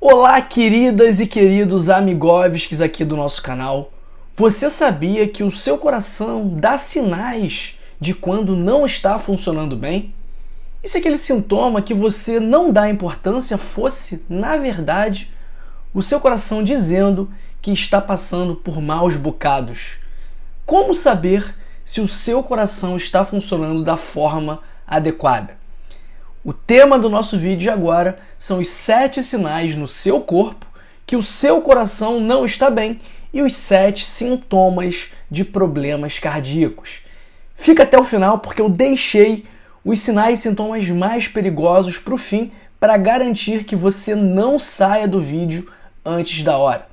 Olá, queridas e queridos amigovskis aqui do nosso canal. Você sabia que o seu coração dá sinais de quando não está funcionando bem? E se aquele sintoma que você não dá importância fosse, na verdade, o seu coração dizendo que está passando por maus bocados? Como saber se o seu coração está funcionando da forma adequada? O tema do nosso vídeo agora são os 7 sinais no seu corpo que o seu coração não está bem e os 7 sintomas de problemas cardíacos. Fica até o final porque eu deixei os sinais e sintomas mais perigosos para o fim para garantir que você não saia do vídeo antes da hora.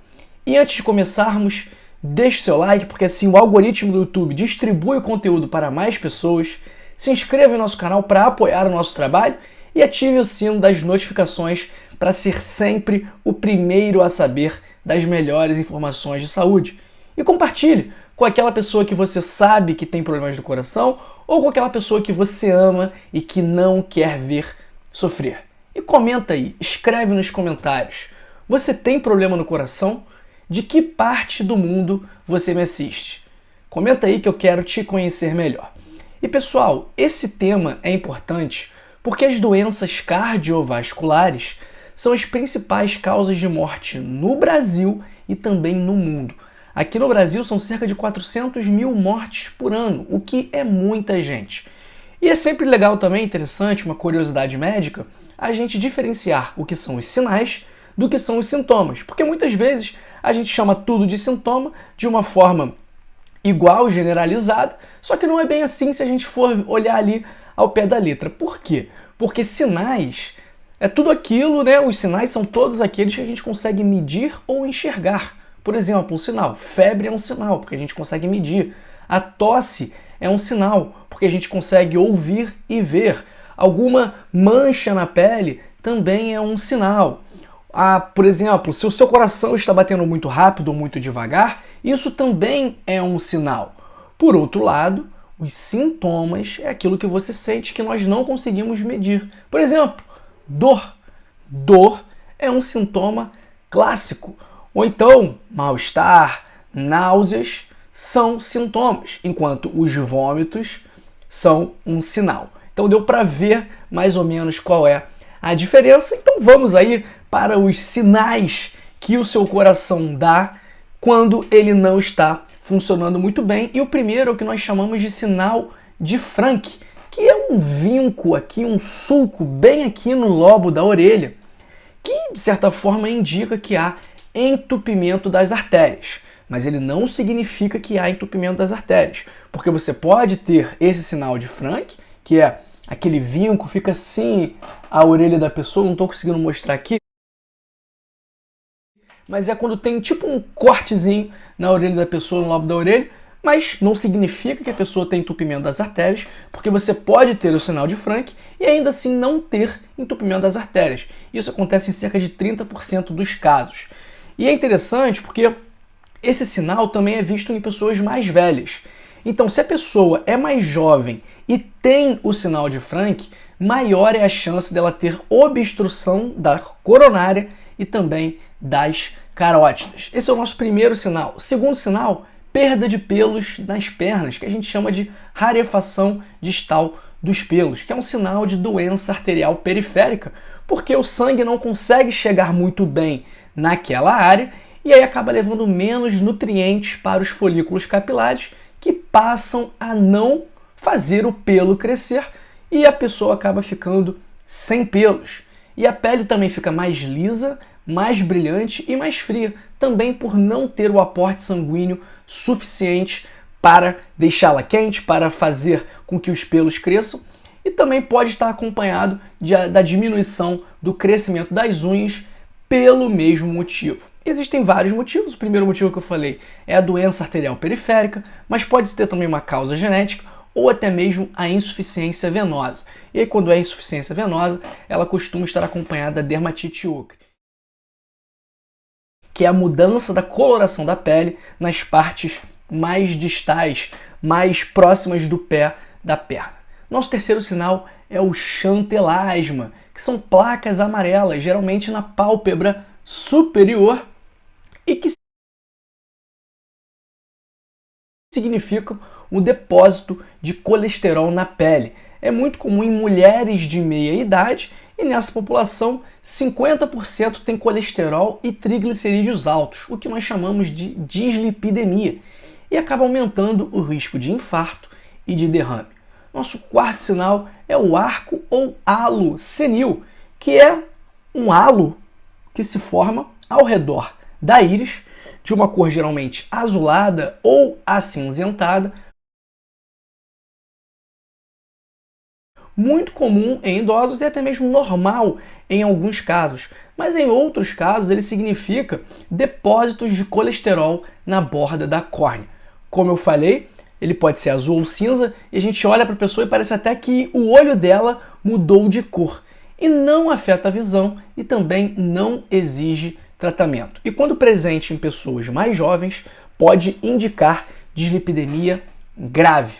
E antes de começarmos, deixe o seu like porque assim o algoritmo do YouTube distribui o conteúdo para mais pessoas. Se inscreva em nosso canal para apoiar o nosso trabalho e ative o sino das notificações para ser sempre o primeiro a saber das melhores informações de saúde. E compartilhe com aquela pessoa que você sabe que tem problemas do coração ou com aquela pessoa que você ama e que não quer ver sofrer. E comenta aí, escreve nos comentários. Você tem problema no coração? De que parte do mundo você me assiste? Comenta aí que eu quero te conhecer melhor. E pessoal, esse tema é importante porque as doenças cardiovasculares são as principais causas de morte no Brasil e também no mundo. Aqui no Brasil são cerca de 400 mil mortes por ano, o que é muita gente. E é sempre legal também, interessante, uma curiosidade médica, a gente diferenciar o que são os sinais do que são os sintomas. Porque muitas vezes a gente chama tudo de sintoma de uma forma igual, generalizada, só que não é bem assim se a gente for olhar ali ao pé da letra. Por quê? Porque sinais é tudo aquilo, né? Os sinais são todos aqueles que a gente consegue medir ou enxergar. Por exemplo, um sinal. Febre é um sinal, porque a gente consegue medir. A tosse é um sinal, porque a gente consegue ouvir e ver. Alguma mancha na pele também é um sinal. Por exemplo, se o seu coração está batendo muito rápido ou muito devagar, isso também é um sinal. Por outro lado, os sintomas é aquilo que você sente que nós não conseguimos medir. Por exemplo, dor. Dor é um sintoma clássico. Ou então, mal-estar, náuseas são sintomas, enquanto os vômitos são um sinal. Então deu para ver mais ou menos qual é a diferença. Então vamos aí para os sinais que o seu coração dá quando ele não está funcionando muito bem. E o primeiro é o que nós chamamos de sinal de Frank, que é um vinco aqui, um sulco bem aqui no lobo da orelha, que de certa forma indica que há entupimento das artérias. Mas ele não significa que há entupimento das artérias, porque você pode ter esse sinal de Frank, que é aquele vinco, fica assim a orelha da pessoa, não estou conseguindo mostrar aqui, mas é quando tem tipo um cortezinho na orelha da pessoa, no lobo da orelha, mas não significa que a pessoa tem entupimento das artérias, porque você pode ter o sinal de Frank e ainda assim não ter entupimento das artérias. Isso acontece em cerca de 30% dos casos. E é interessante porque esse sinal também é visto em pessoas mais velhas. Então, se a pessoa é mais jovem e tem o sinal de Frank, maior é a chance dela ter obstrução da coronária e também das carótidas. Esse é o nosso primeiro sinal. O segundo sinal, perda de pelos nas pernas, que a gente chama de rarefação distal dos pelos, que é um sinal de doença arterial periférica, porque o sangue não consegue chegar muito bem naquela área e aí acaba levando menos nutrientes para os folículos capilares, que passam a não fazer o pelo crescer e a pessoa acaba ficando sem pelos. E a pele também fica mais lisa, mais brilhante e mais fria, também por não ter o aporte sanguíneo suficiente para deixá-la quente, para fazer com que os pelos cresçam, e também pode estar acompanhado da diminuição do crescimento das unhas pelo mesmo motivo. Existem vários motivos. O primeiro motivo que eu falei é a doença arterial periférica, mas pode ter também uma causa genética ou até mesmo a insuficiência venosa. E aí, quando é insuficiência venosa, ela costuma estar acompanhada da dermatite ocre, que é a mudança da coloração da pele nas partes mais distais, mais próximas do pé da perna. Nosso terceiro sinal é o xantelasma, que são placas amarelas, geralmente na pálpebra superior e que significa um depósito de colesterol na pele. É muito comum em mulheres de meia idade e nessa população 50% tem colesterol e triglicerídeos altos, o que nós chamamos de dislipidemia, e acaba aumentando o risco de infarto e de derrame. Nosso quarto sinal é o arco ou halo senil, que é um halo que se forma ao redor da íris, de uma cor geralmente azulada ou acinzentada, muito comum em idosos e até mesmo normal em alguns casos, mas em outros casos ele significa depósitos de colesterol na borda da córnea. Como eu falei, ele pode ser azul ou cinza e a gente olha para a pessoa e parece até que o olho dela mudou de cor. E não afeta a visão e também não exige tratamento. E quando presente em pessoas mais jovens, pode indicar dislipidemia grave.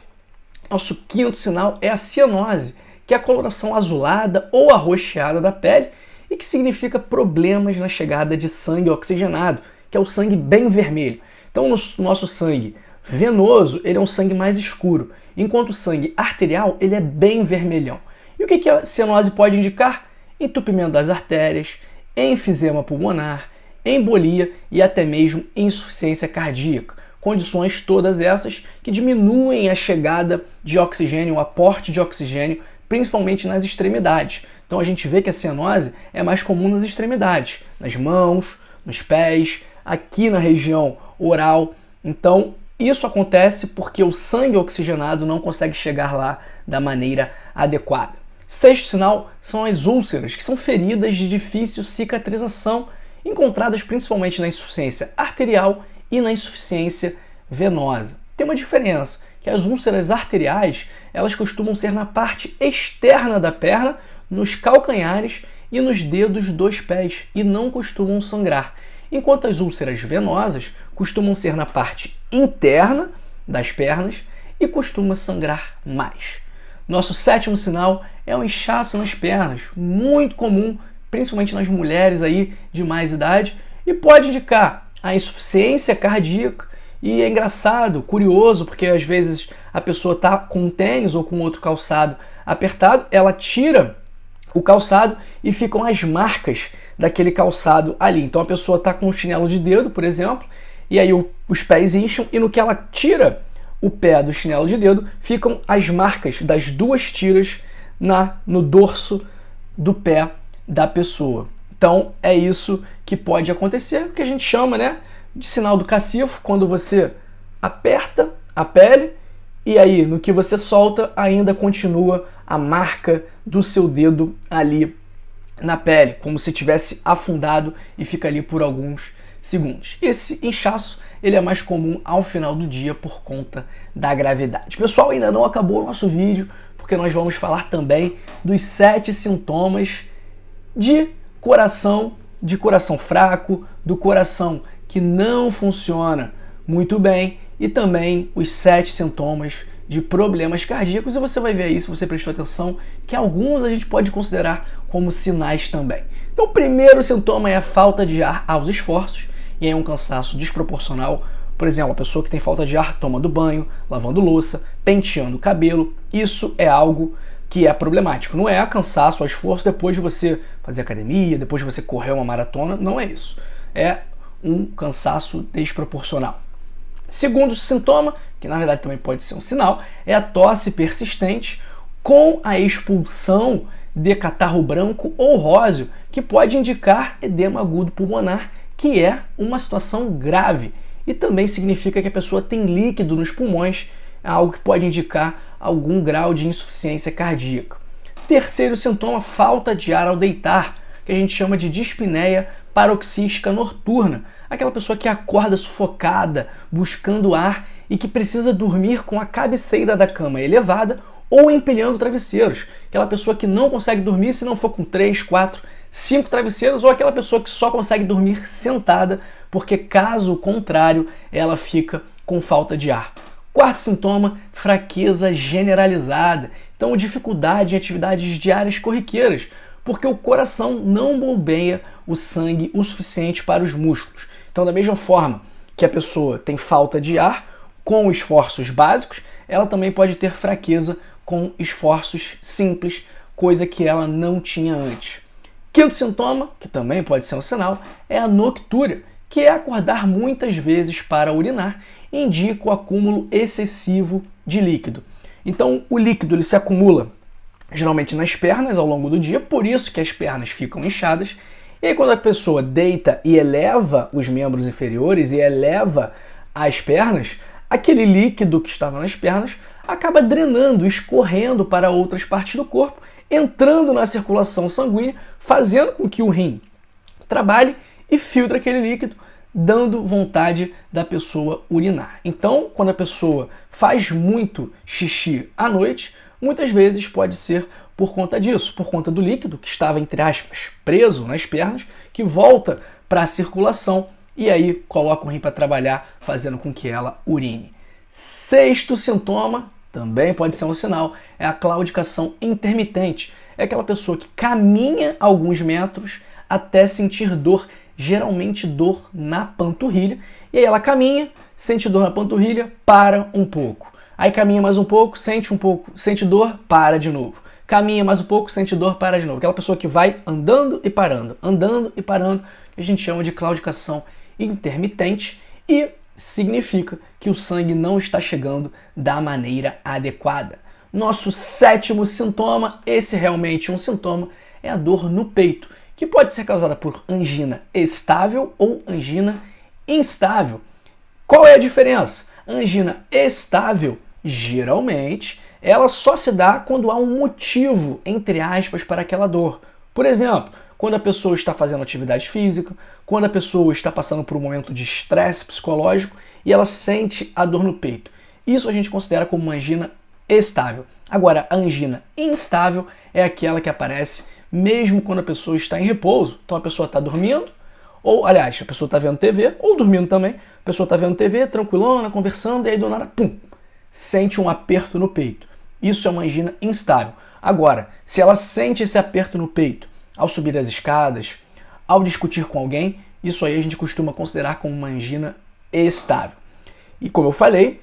Nosso quinto sinal é a cianose, que é a coloração azulada ou arroxeada da pele e que significa problemas na chegada de sangue oxigenado, que é o sangue bem vermelho. Então, no nosso sangue venoso, ele é um sangue mais escuro, enquanto o sangue arterial, ele é bem vermelhão. E o que a cianose pode indicar? Entupimento das artérias, enfisema pulmonar, embolia e até mesmo insuficiência cardíaca. Condições todas essas que diminuem a chegada de oxigênio, o aporte de oxigênio, principalmente nas extremidades. Então a gente vê que a cianose é mais comum nas extremidades, nas mãos, nos pés, aqui na região oral. Então isso acontece porque o sangue oxigenado não consegue chegar lá da maneira adequada. Sexto sinal são as úlceras, que são feridas de difícil cicatrização, encontradas principalmente na insuficiência arterial e na insuficiência venosa. Tem uma diferença, que as úlceras arteriais, elas costumam ser na parte externa da perna, nos calcanhares e nos dedos dos pés, e não costumam sangrar. Enquanto as úlceras venosas costumam ser na parte interna das pernas e costuma sangrar mais. Nosso sétimo sinal é o inchaço nas pernas, muito comum, principalmente nas mulheres aí de mais idade, e pode indicar a insuficiência cardíaca. E é engraçado, curioso, porque às vezes a pessoa está com um tênis ou com outro calçado apertado, ela tira o calçado e ficam as marcas daquele calçado ali. Então a pessoa está com um chinelo de dedo, por exemplo, e aí os pés incham e no que ela tira o pé do chinelo de dedo, ficam as marcas das duas tiras no dorso do pé da pessoa. Então é isso que pode acontecer, que a gente chama, né, de sinal do cacifo, quando você aperta a pele e aí no que você solta ainda continua a marca do seu dedo ali na pele, como se tivesse afundado e fica ali por alguns segundos. Esse inchaço ele é mais comum ao final do dia por conta da gravidade. Pessoal, ainda não acabou o nosso vídeo, porque nós vamos falar também dos 7 sintomas de coração fraco, do coração que não funciona muito bem e também os 7 sintomas de problemas cardíacos. E você vai ver aí, se você prestou atenção, que alguns a gente pode considerar como sinais também. Então o primeiro sintoma é a falta de ar aos esforços, e é um cansaço desproporcional. Por exemplo, a pessoa que tem falta de ar tomando banho, lavando louça, penteando o cabelo, isso é algo que é problemático. Não é cansaço ao esforço depois de você fazer academia, depois de você correr uma maratona, não é isso. É um cansaço desproporcional. Segundo sintoma, que na verdade também pode ser um sinal, é a tosse persistente com a expulsão de catarro branco ou róseo, que pode indicar edema agudo pulmonar, que é uma situação grave e também significa que a pessoa tem líquido nos pulmões, algo que pode indicar algum grau de insuficiência cardíaca. Terceiro sintoma, falta de ar ao deitar, que a gente chama de dispneia paroxística noturna, aquela pessoa que acorda sufocada, buscando ar e que precisa dormir com a cabeceira da cama elevada ou empilhando travesseiros, aquela pessoa que não consegue dormir se não for com 3, 4, 5 travesseiros, ou aquela pessoa que só consegue dormir sentada, porque caso contrário, ela fica com falta de ar. Quarto sintoma, fraqueza generalizada. Então, dificuldade em atividades diárias corriqueiras. Porque o coração não bombeia o sangue o suficiente para os músculos. Então, da mesma forma que a pessoa tem falta de ar com esforços básicos, ela também pode ter fraqueza com esforços simples, coisa que ela não tinha antes. Quinto sintoma, que também pode ser um sinal, é a noctúria, que é acordar muitas vezes para urinar e indica o acúmulo excessivo de líquido. Então, o líquido ele se acumula geralmente nas pernas ao longo do dia, por isso que as pernas ficam inchadas. E aí, quando a pessoa deita e eleva os membros inferiores e eleva as pernas, aquele líquido que estava nas pernas acaba drenando, escorrendo para outras partes do corpo, entrando na circulação sanguínea, fazendo com que o rim trabalhe e filtre aquele líquido, dando vontade da pessoa urinar. Então, quando a pessoa faz muito xixi à noite, muitas vezes pode ser por conta disso, por conta do líquido que estava, entre aspas, preso nas pernas, que volta para a circulação e aí coloca o rim para trabalhar, fazendo com que ela urine. Sexto sintoma, também pode ser um sinal, é a claudicação intermitente. É aquela pessoa que caminha alguns metros até sentir dor, geralmente dor na panturrilha, e aí ela caminha, sente dor na panturrilha, para um pouco. Aí caminha mais um pouco, sente dor, para de novo. Caminha mais um pouco, sente dor, para de novo. Aquela pessoa que vai andando e parando, que a gente chama de claudicação intermitente e significa que o sangue não está chegando da maneira adequada. Nosso sétimo sintoma, esse realmente é um sintoma, é a dor no peito, que pode ser causada por angina estável ou angina instável. Qual é a diferença? A angina estável, geralmente, ela só se dá quando há um motivo, entre aspas, para aquela dor. Por exemplo, quando a pessoa está fazendo atividade física, quando a pessoa está passando por um momento de estresse psicológico e ela sente a dor no peito. Isso a gente considera como uma angina estável. Agora, a angina instável é aquela que aparece mesmo quando a pessoa está em repouso. Então a pessoa está dormindo, ou aliás, a pessoa está vendo TV, ou dormindo também. A pessoa está vendo TV, tranquilona, conversando, e aí do nada, pum, sente um aperto no peito. Isso é uma angina instável. Agora, se ela sente esse aperto no peito ao subir as escadas, ao discutir com alguém, isso aí a gente costuma considerar como uma angina estável. E como eu falei,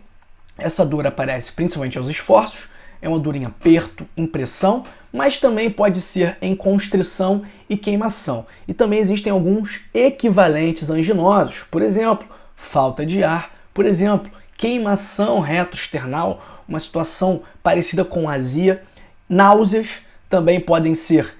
essa dor aparece principalmente aos esforços, é uma dor em aperto, em pressão, mas também pode ser em constrição e queimação. E também existem alguns equivalentes anginosos, por exemplo, falta de ar, por exemplo, queimação retroesternal, uma situação parecida com azia, náuseas também podem ser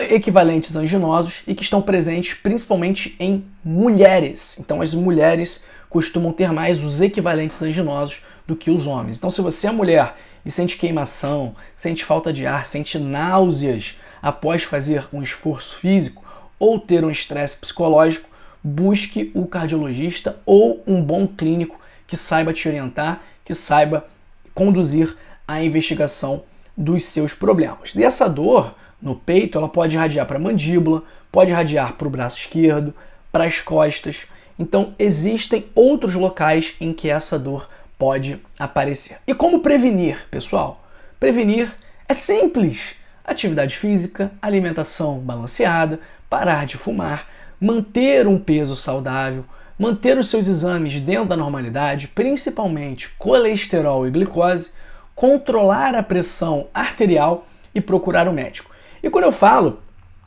equivalentes anginosos e que estão presentes principalmente em mulheres. Então as mulheres costumam ter mais os equivalentes anginosos do que os homens. Então se você é mulher e sente queimação, sente falta de ar, sente náuseas após fazer um esforço físico ou ter um estresse psicológico, busque o cardiologista ou um bom clínico que saiba te orientar, que saiba conduzir a investigação dos seus problemas. E essa dor no peito, ela pode irradiar para a mandíbula, pode irradiar para o braço esquerdo, para as costas. Então, existem outros locais em que essa dor pode aparecer. E como prevenir, pessoal? Prevenir é simples. Atividade física, alimentação balanceada, parar de fumar, manter um peso saudável, manter os seus exames dentro da normalidade, principalmente colesterol e glicose, controlar a pressão arterial e procurar um médico. E quando eu falo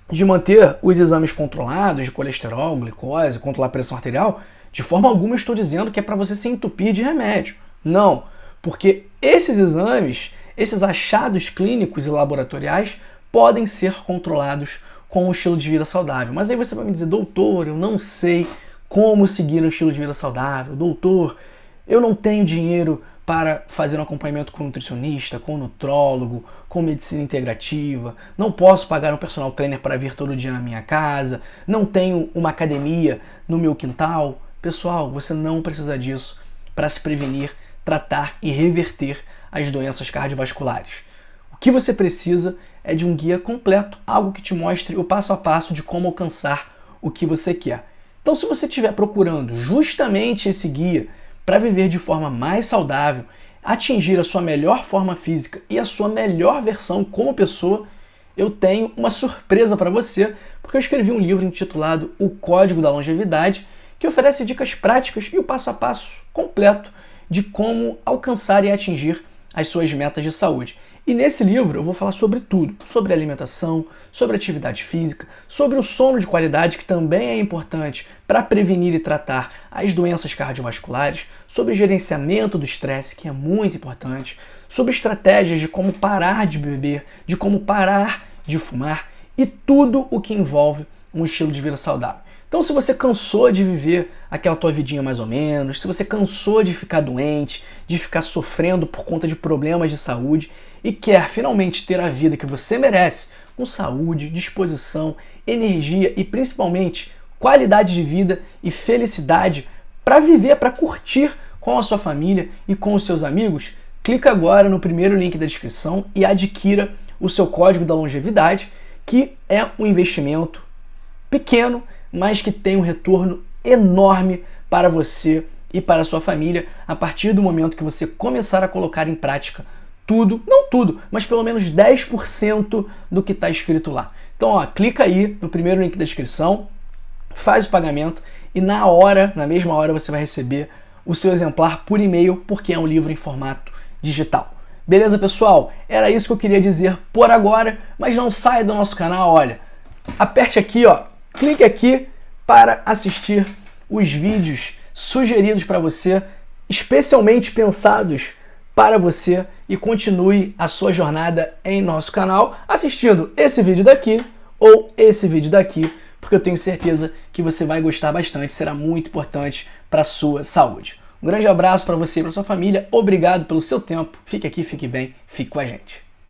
de manter os exames controlados de colesterol, glicose, controlar a pressão arterial, de forma alguma eu estou dizendo que é para você se entupir de remédio. Não, porque esses exames, esses achados clínicos e laboratoriais podem ser controlados com um estilo de vida saudável. Mas aí você vai me dizer, doutor, eu não sei como seguir um estilo de vida saudável. Doutor, eu não tenho dinheiro para fazer um acompanhamento com nutricionista, com nutrólogo, com medicina integrativa, não posso pagar um personal trainer para vir todo dia na minha casa, não tenho uma academia no meu quintal. Pessoal, você não precisa disso para se prevenir, tratar e reverter as doenças cardiovasculares. O que você precisa é de um guia completo, algo que te mostre o passo a passo de como alcançar o que você quer. Então, se você estiver procurando justamente esse guia para viver de forma mais saudável, atingir a sua melhor forma física e a sua melhor versão como pessoa, eu tenho uma surpresa para você, porque eu escrevi um livro intitulado O Código da Longevidade, que oferece dicas práticas e o passo a passo completo de como alcançar e atingir as suas metas de saúde. E nesse livro eu vou falar sobre tudo, sobre alimentação, sobre atividade física, sobre o sono de qualidade, que também é importante para prevenir e tratar as doenças cardiovasculares, sobre gerenciamento do estresse, que é muito importante, sobre estratégias de como parar de beber, de como parar de fumar e tudo o que envolve um estilo de vida saudável. Então, se você cansou de viver aquela tua vidinha mais ou menos, se você cansou de ficar doente, de ficar sofrendo por conta de problemas de saúde e quer finalmente ter a vida que você merece, com saúde, disposição, energia e principalmente qualidade de vida e felicidade para viver, para curtir com a sua família e com os seus amigos, clica agora no primeiro link da descrição e adquira o seu Código da Longevidade, que é um investimento pequeno, mas que tem um retorno enorme para você e para a sua família a partir do momento que você começar a colocar em prática tudo, não tudo, mas pelo menos 10% do que está escrito lá. Então, clica aí no primeiro link da descrição, faz o pagamento e na mesma hora você vai receber o seu exemplar por e-mail, porque é um livro em formato digital. Beleza, pessoal? Era isso que eu queria dizer por agora, mas não saia do nosso canal, olha. Aperte aqui, clique aqui para assistir os vídeos sugeridos para você, especialmente pensados para você, e continue a sua jornada em nosso canal assistindo esse vídeo daqui ou esse vídeo daqui, porque eu tenho certeza que você vai gostar bastante, será muito importante para a sua saúde. Um grande abraço para você e para sua família, obrigado pelo seu tempo, fique aqui, fique bem, fique com a gente.